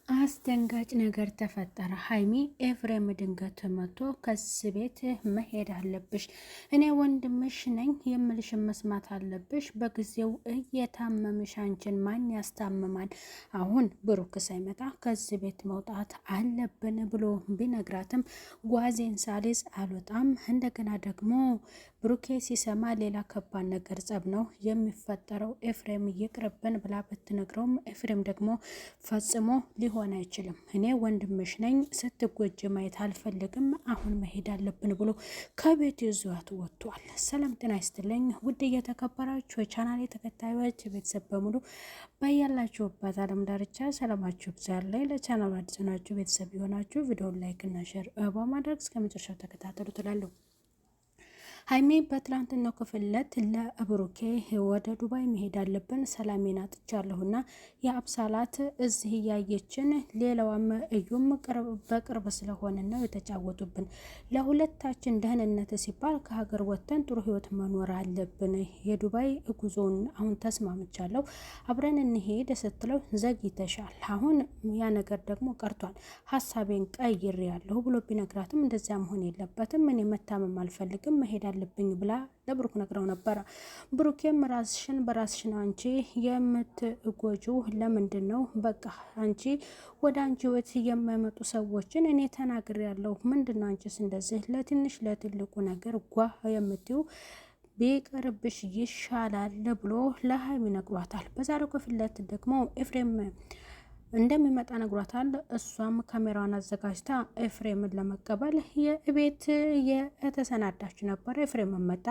አስደንጋጭ ነገር ተፈጠረ። ሀይሚ ኤፍሬም ድንገት መጥቶ ከዚህ ቤት መሄድ አለብሽ፣ እኔ ወንድምሽ ነኝ የምልሽን መስማት አለብሽ፣ በጊዜው እየታመምሽ አንቺን ማን ያስታምማል? አሁን ብሩክ ሳይመጣ ከዚህ ቤት መውጣት አለብን ብሎ ቢነግራትም ጓዜን ሳሊዝ አልወጣም። እንደገና ደግሞ ብሩኬ ሲሰማ ሌላ ከባድ ነገር ጸብ ነው የሚፈጠረው፣ ኤፍሬም ይቅርብን ብላ ብትነግረውም ኤፍሬም ደግሞ ፈጽሞ ሊሆን አይችልም፣ እኔ ወንድምሽ ነኝ፣ ስትጎጅ ማየት አልፈልግም፣ አሁን መሄድ አለብን ብሎ ከቤት ይዟት ወጥቷል። ሰላም ጤና ይስጥልኝ ውድ እየተከበራችሁ የቻናሌ ተከታዮች ቤተሰብ በሙሉ በያላችሁበት ዓለም ዳርቻ ሰላማችሁ ብዛላይ። ለቻናሉ አዲስ ናችሁ ቤተሰብ የሆናችሁ ቪዲዮ ላይክ እና ሼር በማድረግ እስከ መጨረሻው ተከታተሉ ትላለሁ። ሀይሚ በትላንትናው ክፍለት ለብሩኬ ወደ ዱባይ መሄድ አለብን፣ ሰላሜን አጥቻለሁና የአብሳላት እዚህ እያየችን ሌላዋም እዩም በቅርብ ስለሆነ ነው የተጫወቱብን። ለሁለታችን ደህንነት ሲባል ከሀገር ወጥተን ጥሩ ህይወት መኖር አለብን። የዱባይ ጉዞውን አሁን ተስማምቻለሁ፣ አብረን እንሄድ ስትለው ዘግይተሻል፣ አሁን ያ ነገር ደግሞ ቀርቷል፣ ሀሳቤን ቀይሬያለሁ ብሎ ቢነግራትም እንደዚያ መሆን የለበትም፣ እኔ መታመም አልፈልግም፣ መሄድ አለብኝ ብላ ለብሩክ ነግረው ነበረ። ብሩኬም ራስሽን በራስሽ ነው አንቺ የምትጎጁ፣ ለምንድን ነው በቃ አንቺ ወደ አንቺ ህይወት የማይመጡ ሰዎችን እኔ ተናግሬያለሁ፣ ምንድን ነው አንቺስ እንደዚህ ለትንሽ ለትልቁ ነገር ጓ የምትዩ ቢቀርብሽ ይሻላል ብሎ ለሀይሚ ነግሯታል። በዛሬው ክፍለት ደግሞ ኤፍሬም እንደሚመጣ ነግሯታል። እሷም ካሜራዋን አዘጋጅታ ኤፍሬምን ለመቀበል የቤት የተሰናዳች ነበር። ኤፍሬም መጣ።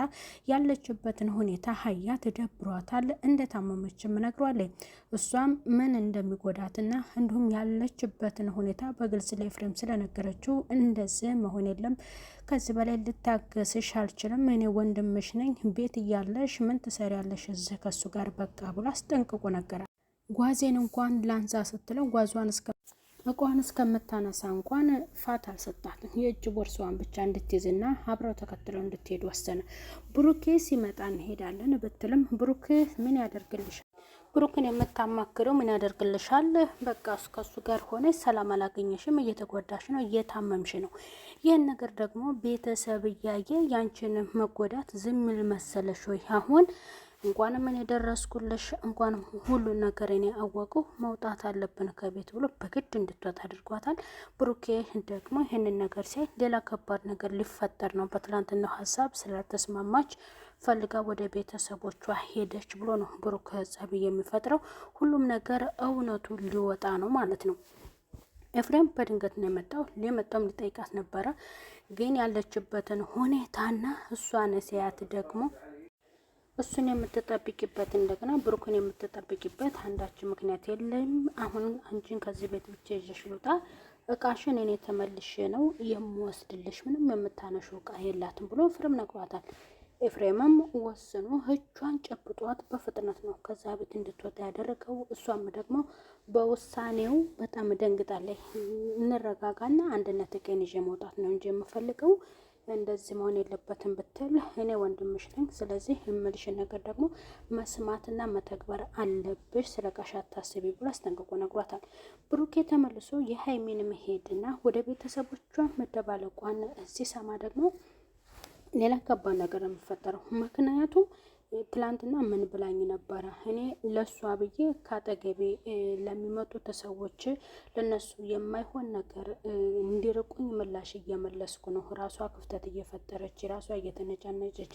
ያለችበትን ሁኔታ ሀያት ደብሯታል። እንደታመመችም ነግሯለች። እሷም ምን እንደሚጎዳትና እንዲሁም ያለችበትን ሁኔታ በግልጽ ለኤፍሬም ስለነገረችው እንደዚህ መሆን የለም፣ ከዚህ በላይ ልታገስሽ አልችልም፣ እኔ ወንድምሽ ነኝ፣ ቤት እያለሽ ምን ትሰሪያለሽ እዚህ ከሱ ጋር በቃ ብሎ አስጠንቅቆ ነገራል። ጓዜን እንኳን ላንሳ ስትለው እቋን እስከምታነሳ እንኳን ፋታ አልሰጣትም። የእጅ ቦርሳዋን ብቻ እንድትይዝና አብረው ተከትለው እንድትሄዱ ወሰነ። ብሩኬ ሲመጣ እንሄዳለን ብትልም ብሩክ ምን ያደርግልሻል? ብሩክን የምታማክረው ምን ያደርግልሻል? በቃ ከሱ ጋር ሆነ ሰላም አላገኘሽም፣ እየተጎዳሽ ነው፣ እየታመምሽ ነው። ይህን ነገር ደግሞ ቤተሰብ እያየ ያንቺን መጎዳት ዝም ይል መሰለሽ ወይ? አሁን እንኳንም እኔ ደረስኩልሽ፣ እንኳንም ሁሉ ነገር እኔ አወቁ፣ መውጣት አለብን ከቤት ብሎ በግድ እንድትወጣ አድርጓታል። ብሩኬ ደግሞ ይህንን ነገር ሲያይ ሌላ ከባድ ነገር ሊፈጠር ነው፣ በትላንትናው ሀሳብ ስላልተስማማች ፈልጋ ወደ ቤተሰቦቿ ሄደች ብሎ ነው ብሩክ ጸብ የሚፈጥረው። ሁሉም ነገር እውነቱ ሊወጣ ነው ማለት ነው። ኤፍሬም በድንገት ነው የመጣውም ሊጠይቃት ነበረ፣ ግን ያለችበትን ሁኔታና እሷን ሲያት ደግሞ እሱን የምትጠብቂበት እንደገና ብሩክን የምትጠብቂበት አንዳች ምክንያት የለም። አሁን አንቺን ከዚህ ቤት ብቻ ይዤሽ ልውጣ፣ እቃሽን እኔ ተመልሼ ነው የምወስድልሽ፣ ምንም የምታነሹ እቃ የላትም ብሎ ኤፍሬም ነግሯታል። ኤፍሬምም ወስኖ እጇን ጨብጧት በፍጥነት ነው ከዛ ቤት እንድትወጣ ያደረገው። እሷም ደግሞ በውሳኔው በጣም ደንግጣለች። እንረጋጋና አንድነት ቀን ይዤ መውጣት ነው እንጂ የምፈልገው እንደዚህ መሆን የለበትም ብትል እኔ ወንድምሽ ነኝ፣ ስለዚህ የምልሽን ነገር ደግሞ መስማትና መተግበር አለብሽ፣ ስለቃሽ አታስቢ ብሎ አስጠንቅቆ ነግሯታል። ብሩኬ ተመልሶ የሀይሚን መሄድና ወደ ቤተሰቦቿ መደባለቋን ሲሰማ ደግሞ ሌላ ከባድ ነገር ነው የሚፈጠረው። ምክንያቱም ትላንትና ምን ብላኝ ነበረ? እኔ ለሷ ብዬ ካጠገቤ ለሚመጡት ሰዎች ለነሱ የማይሆን ነገር እንዲርቁኝ ምላሽ እየመለስኩ ነው። ራሷ ክፍተት እየፈጠረች ራሷ እየተነጫነጨች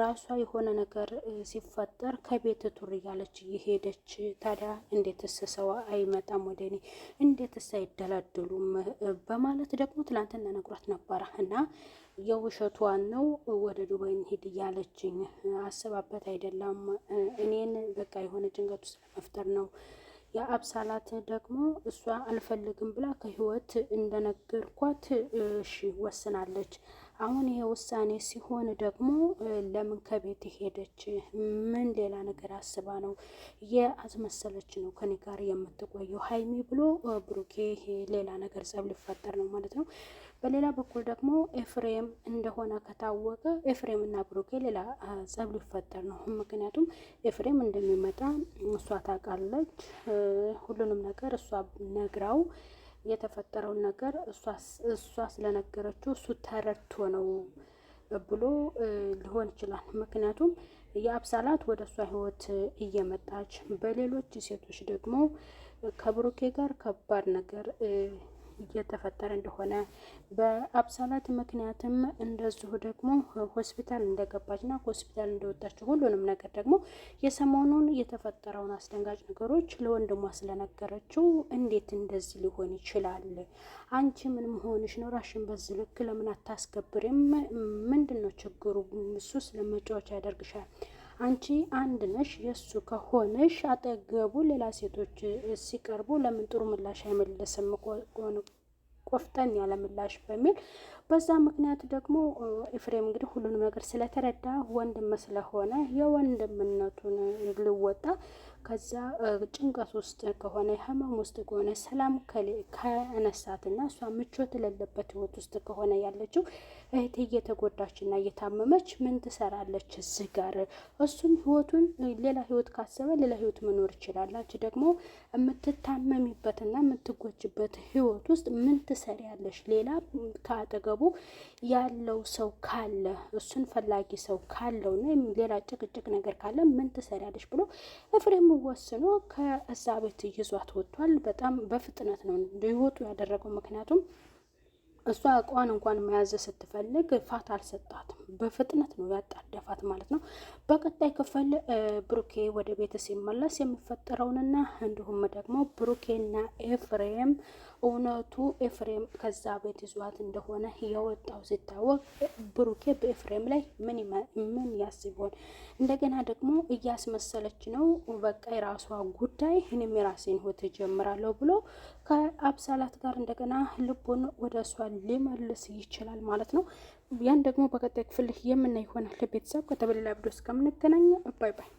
ራሷ የሆነ ነገር ሲፈጠር ከቤት ቱር እያለች እየሄደች ታዲያ እንዴትስ ሰው አይመጣም ወደ እኔ? እንዴትስ አይደላደሉም? በማለት ደግሞ ትላንትና ነግሯት ነበረ እና የውሸቷን ነው ወደ ዱባይ እንሄድ እያለችኝ አስባበት አይደለም። እኔን በቃ የሆነ ጭንቀት ውስጥ መፍጠር ነው። የአብሳላት ደግሞ እሷ አልፈልግም ብላ ከህይወት እንደነገርኳት እሺ ወስናለች። አሁን ይሄ ውሳኔ ሲሆን ደግሞ ለምን ከቤት ሄደች? ምን ሌላ ነገር አስባ ነው የአስመሰለች ነው ከኔ ጋር የምትቆየው ሀይሚ ብሎ ብሩኬ ሌላ ነገር ጸብ ሊፈጠር ነው ማለት ነው። በሌላ በኩል ደግሞ ኤፍሬም እንደሆነ ከታወቀ ኤፍሬም እና ብሩኬ ሌላ ጸብ ሊፈጠር ነው። ምክንያቱም ኤፍሬም እንደሚመጣ እሷ ታውቃለች። ሁሉንም ነገር እሷ ነግራው የተፈጠረውን ነገር እሷ ስለነገረችው እሱ ተረድቶ ነው ብሎ ሊሆን ይችላል። ምክንያቱም የአብሳላት ወደ እሷ ህይወት እየመጣች በሌሎች ሴቶች ደግሞ ከብሩኬ ጋር ከባድ ነገር እየተፈጠረ እንደሆነ በአብሳላት ምክንያትም እንደዚሁ ደግሞ ሆስፒታል እንደገባችና ሆስፒታል እንደወጣችው ሁሉንም ነገር ደግሞ የሰሞኑን የተፈጠረውን አስደንጋጭ ነገሮች ለወንድሟ ስለነገረችው እንዴት እንደዚህ ሊሆን ይችላል? አንቺ ምን መሆንሽ ነው? ራሽን በዚህ ልክ ለምን አታስከብሪም? ምንድን ነው ችግሩ? እሱ ስለመጫወቻ ያደርግሻል። አንቺ አንድ ነሽ፣ የእሱ ከሆነሽ አጠገቡ ሌላ ሴቶች ሲቀርቡ ለምን ጥሩ ምላሽ አይመለስም? ቆፍጠን ያለ ምላሽ በሚል በዛ ምክንያት ደግሞ ኤፍሬም እንግዲህ ሁሉንም ነገር ስለተረዳ ወንድም ስለሆነ የወንድምነቱን ልወጣ ከዛ ጭንቀት ውስጥ ከሆነ ህመም ውስጥ ከሆነ ሰላም ከነሳትና እሷ ምቾት የሌለበት ህይወት ውስጥ ከሆነ ያለችው እህቴ እየተጎዳችና እየታመመች ምን ትሰራለች እዚህ ጋር? እሱም ህይወቱን ሌላ ህይወት ካሰበ ሌላ ህይወት መኖር ይችላል። አንቺ ደግሞ የምትታመሚበትና የምትጎጅበት ህይወት ውስጥ ምን ትሰሪያለሽ? ሌላ ከአጠገቡ ያለው ሰው ካለ እሱን ፈላጊ ሰው ካለው እና ሌላ ጭቅጭቅ ነገር ካለ ምን ትሰሪያለሽ ብሎ ኤፍሬም ወስኖ ከእዛ ቤት ይዟት ወጥቷል። በጣም በፍጥነት ነው እንዲወጡ ያደረገው። ምክንያቱም እሷ እቋን እንኳን መያዝ ስትፈልግ ፋታ አልሰጣትም። በፍጥነት ነው ያጣደፋት ማለት ነው። በቀጣይ ክፍል ብሩኬ ወደ ቤት ሲመለስ የሚፈጠረውንና እንዲሁም ደግሞ ብሩኬና ኤፍሬም እውነቱ ኤፍሬም ከዛ ቤት ይዟት እንደሆነ የወጣው ሲታወቅ ብሩኬ በኤፍሬም ላይ ምን ያስብ ይሆን? እንደገና ደግሞ እያስመሰለች ነው በቃ የራሷ ጉዳይ እኔም የራሴን ህይወት እጀምራለሁ ብሎ ከአብሳላት ጋር እንደገና ልቡን ወደ እሷ ሊመልስ ይችላል ማለት ነው። ያን ደግሞ በቀጣይ ክፍል የምናይ ይሆናል። ቤተሰብ ከተበሌላ ቪዲዮ እስከምንገናኝ ባይ ባይ።